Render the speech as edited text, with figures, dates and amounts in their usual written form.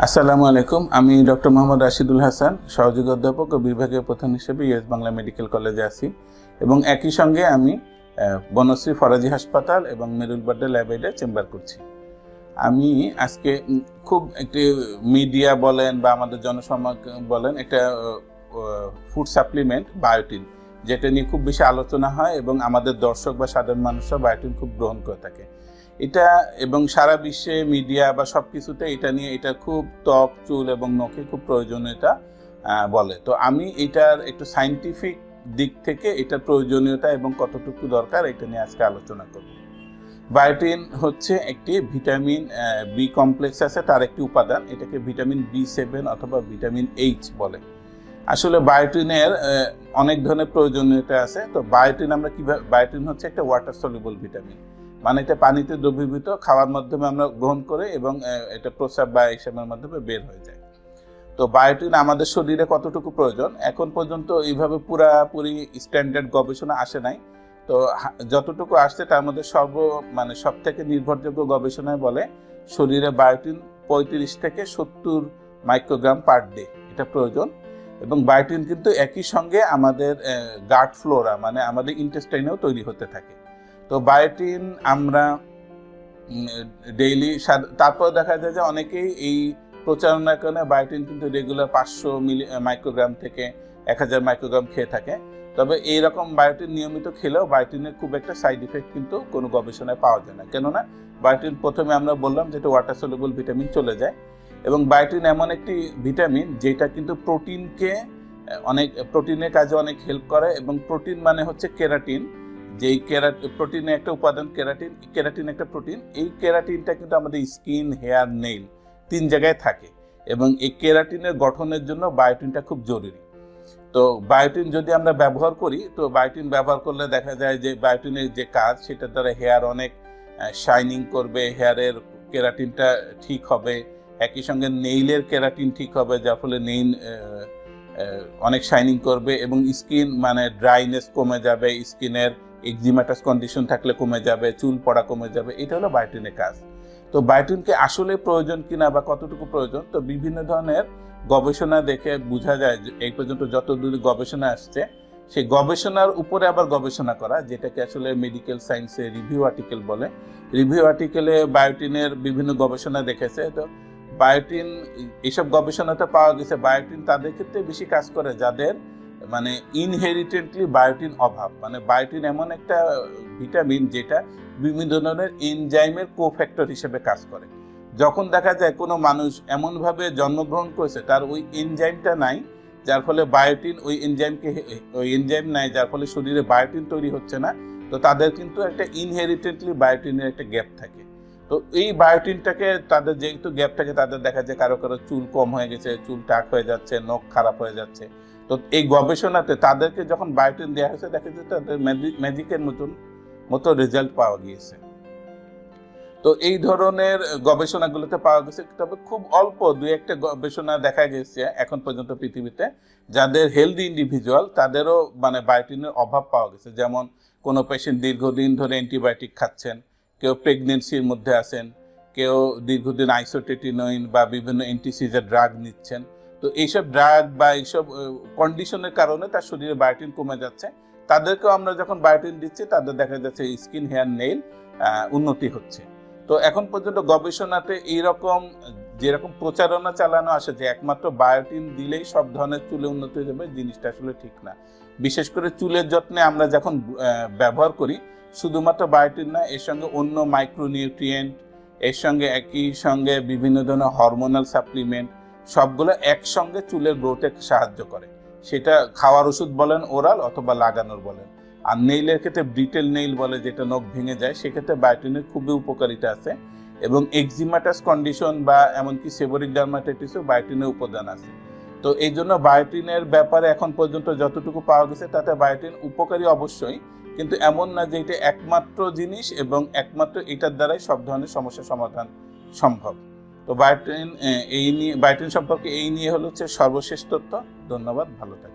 আসসালামু আলাইকুম। আমি ডক্টর মোহাম্মদ রাশিদুল হাসান, সহযোগী অধ্যাপক ও বিভাগীয় প্রধান হিসেবে ইউএস বাংলা মেডিকেল কলেজে আছি এবং একই সঙ্গে আমি বনশ্রী ফরাজি হাসপাতাল এবং মেরুল বাড্ডা ল্যাবএইডে চেম্বার করছি। আমি আজকে খুব একটি মিডিয়া বলেন বা আমাদের জনসমাজ বলেন একটা ফুড সাপ্লিমেন্ট বায়োটিন, যেটা নিয়ে খুব বেশি আলোচনা হয় এবং আমাদের দর্শক বা সাধারণ মানুষরা বায়োটিন খুব গ্রহণ করে থাকে। এটা এবং সারা বিশ্বে মিডিয়া বা সব কিছুতে এটা নিয়ে এটা খুব ত্বক, চুল এবং নখে খুব প্রয়োজনীয়তা বলে। তো আমি এটার একটু সায়েন্টিফিক দিক থেকে এটার প্রয়োজনীয়তা এবং কতটুকু দরকার এটা নিয়ে আজকে আলোচনা করব। বায়োটিন হচ্ছে একটি ভিটামিন বি কমপ্লেক্স আছে, তার একটি উপাদান, এটাকে ভিটামিন B7 অথবা ভিটামিন H বলে। আসলে বায়োটিনের অনেক ধরনের প্রয়োজনীয়তা আছে। তো বায়োটিন আমরা কিভাবে, বায়োটিন হচ্ছে একটা ওয়াটার সলিউবল ভিটামিন, মানে এটা পানিতে দ্রবীভূত, খাওয়ার মাধ্যমে আমরা গ্রহণ করে এবং এটা প্রস্রাব বা এইসবের মাধ্যমে বের হয়ে যায়। তো বায়োটিন আমাদের শরীরে কতটুকু প্রয়োজন এখন পর্যন্ত এইভাবে পুরাপুরি স্ট্যান্ডার্ড গবেষণা আসে নাই। তো যতটুকু আসছে তার মধ্যে সব থেকে নির্ভরযোগ্য গবেষণায় বলে শরীরে বায়োটিন 35 থেকে 70 মাইক্রোগ্রাম পার ডে এটা প্রয়োজন। এবং বায়োটিন কিন্তু একই সঙ্গে আমাদের গাট ফ্লোরা মানে আমাদের ইন্টেস্টাইনেও তৈরি হতে থাকে। তো বায়োটিন আমরা ডেইলি, তারপর দেখা যায় যে অনেকেই এই প্রচারণার কারণে বায়োটিন কিন্তু রেগুলার 500 মাইক্রোগ্রাম থেকে 1000 মাইক্রোগ্রাম খেয়ে থাকে। তবে এইরকম বায়োটিন নিয়মিত খেলেও বায়োটিনের খুব একটা সাইড ইফেক্ট কিন্তু কোনো গবেষণায় পাওয়া যায় না। কেননা বায়োটিন প্রথমে আমরা বললাম যেটা ওয়াটার সলিউবল ভিটামিন চলে যায় এবং বায়োটিন এমন একটি ভিটামিন যেটা কিন্তু প্রোটিনের কাজে অনেক হেল্প করে। এবং প্রোটিন মানে হচ্ছে কেরাটিন, যেই প্রোটিনে একটা উপাদান কেরাটিন একটা প্রোটিন। এই কেরাটিনটা কিন্তু আমাদের স্কিন, হেয়ার, নেইল 3 জায়গায় থাকে এবং এই কেরাটিনের গঠনের জন্য বায়োটিনটা খুব জরুরি। তো বায়োটিন যদি আমরা ব্যবহার করি, তো বায়োটিন ব্যবহার করলে দেখা যায় যে বায়োটিনের যে কাজ সেটার দ্বারা হেয়ার অনেক শাইনিং করবে, হেয়ারের কেরাটিনটা ঠিক হবে, একই সঙ্গে নেইলের কেরাটিন ঠিক হবে, যার ফলে নেইল অনেক শাইনিং করবে এবং স্কিন মানে ড্রাইনেস কমে যাবে, স্কিনের এক্সিমাটাস কন্ডিশন থাকলে কমে যাবে, চুল পড়া কমে যাবে। এটা হলো বায়োটিনের কাজ। তো বায়োটিনকে আসলে প্রয়োজন কিনা বা কতটুকু প্রয়োজন, তো বিভিন্ন ধরনের গবেষণা দেখে বোঝা যায় যে এই পর্যন্ত যতদূর গবেষণা আসছে সেই গবেষণার উপরে আবার গবেষণা করা, যেটাকে আসলে মেডিকেল সায়েন্সে রিভিউ আর্টিকেল বলে। রিভিউ আর্টিকেলে বায়োটিনের বিভিন্ন গবেষণা দেখেছে। তো বায়োটিন এইসব গবেষণাতে পাওয়া গেছে বায়োটিন তাদের ক্ষেত্রে বেশি কাজ করে যাদের মানে ইনহেরিটেন্টলি বায়োটিন অভাব। মানে বায়োটিন এমন একটা ভিটামিন যেটা বিভিন্ন ধরনের এনজাইমের কোফ্যাক্টর হিসেবে কাজ করে। যখন দেখা যায় কোনো মানুষ এমনভাবে জন্মগ্রহণ করেছে তার ওই এনজাইমটা নাই, যার ফলে বায়োটিন ওই এনজাইম নাই, যার ফলে শরীরে বায়োটিন তৈরি হচ্ছে না, তো তাদের কিন্তু একটা ইনহেরিটেন্টলি বায়োটিনের একটা গ্যাপ থাকে। তো এই বায়োটিনটাকে তাদের যেহেতু গ্যাপ থাকে, তাদের দেখা যায় কারো কারো চুল কম হয়ে গেছে, চুল টাক হয়ে যাচ্ছে, নখ খারাপ হয়ে যাচ্ছে। তো এই গবেষণাতে তাদেরকে যখন বায়োটিন দেওয়া হয়েছে দেখা যাচ্ছে তাদের ম্যাজিকের মতো রেজাল্ট পাওয়া গিয়েছে। তো এই ধরনের গবেষণাগুলোতে পাওয়া গেছে। তবে খুব অল্প 2-1টা গবেষণা দেখা গেছে এখন পর্যন্ত পৃথিবীতে যাদের হেলদি ইন্ডিভিজুয়াল তাদেরও মানে বায়োটিনের অভাব পাওয়া গেছে। যেমন কোনো পেশেন্ট দীর্ঘদিন ধরে অ্যান্টিবায়োটিক খাচ্ছেন, কেউ প্রেগনেন্সির মধ্যে আছেন, কেউ দীর্ঘদিন আইসোটেটিনোইন বা বিভিন্ন অ্যান্টিসিজার ড্রাগ নিচ্ছেন। তো এইসব ড্রাগ বা এইসব কন্ডিশনের কারণে তার শরীরে বায়োটিন কমে যাচ্ছে। তাদেরকেও আমরা যখন বায়োটিন দিচ্ছি তাদের দেখা যাচ্ছে স্কিন, হেয়ার, নেইল উন্নতি হচ্ছে। তো এখন পর্যন্ত গবেষণাতে এইরকম যেরকম প্রচারণা চালানো আসে যে একমাত্র বায়োটিন দিলেই সব ধরনের চুলে উন্নতি হয়ে যাবে, জিনিসটা আসলে ঠিক না। বিশেষ করে চুলের যত্নে আমরা যখন ব্যবহার করি শুধুমাত্র বায়োটিন না, এর সঙ্গে অন্য মাইক্রোনিউট্রিয়েন্ট, এর সঙ্গে একই সঙ্গে বিভিন্ন ধরনের হরমোনাল সাপ্লিমেন্ট, সবগুলো একসঙ্গে চুলের গ্রোথে সাহায্য করে। সেটা খাওয়ার ওষুধ বলেন, ওরাল অথবা লাগানোর বলেন। আর নেইলের ক্ষেত্রে ব্রিটেল নেইল বলে, যেটা নখ ভেঙে যায়, সেক্ষেত্রে বায়োটিনের খুবই উপকারিতা আছে। এবং এক্সিমাটাস কন্ডিশন বা এমনকি সেবোরিক ডার্মাটাইটিসও বায়োটিনের উপাদান আছে। তো এই জন্য বায়োটিনের ব্যাপারে এখন পর্যন্ত যতটুকু পাওয়া গেছে তাতে বায়োটিন উপকারী অবশ্যই, কিন্তু এমন না যে এটা একমাত্র জিনিস এবং একমাত্র এটার দ্বারাই সব ধরনের সমস্যার সমাধান সম্ভব। তো বায়োটিন সম্পর্কে এই নিয়ে হলো হচ্ছে সর্বশেষ তথ্য। ধন্যবাদ, ভালো থাকবেন।